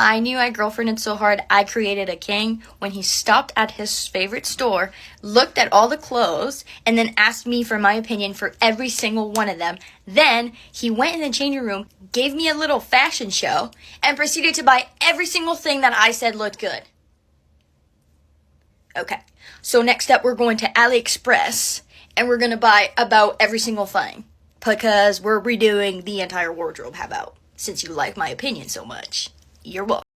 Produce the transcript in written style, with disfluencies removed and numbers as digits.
I knew I girlfriended so hard I created a king when he stopped at his favorite store, looked at all the clothes, and then asked me for my opinion for every single one of them. Then he went in the changing room, gave me a little fashion show, and proceeded to buy every single thing that I said looked good. Okay, so next up we're going to AliExpress, and we're going to buy about every single thing. Because we're redoing the entire wardrobe, how about? Since you like my opinion so much. You're welcome.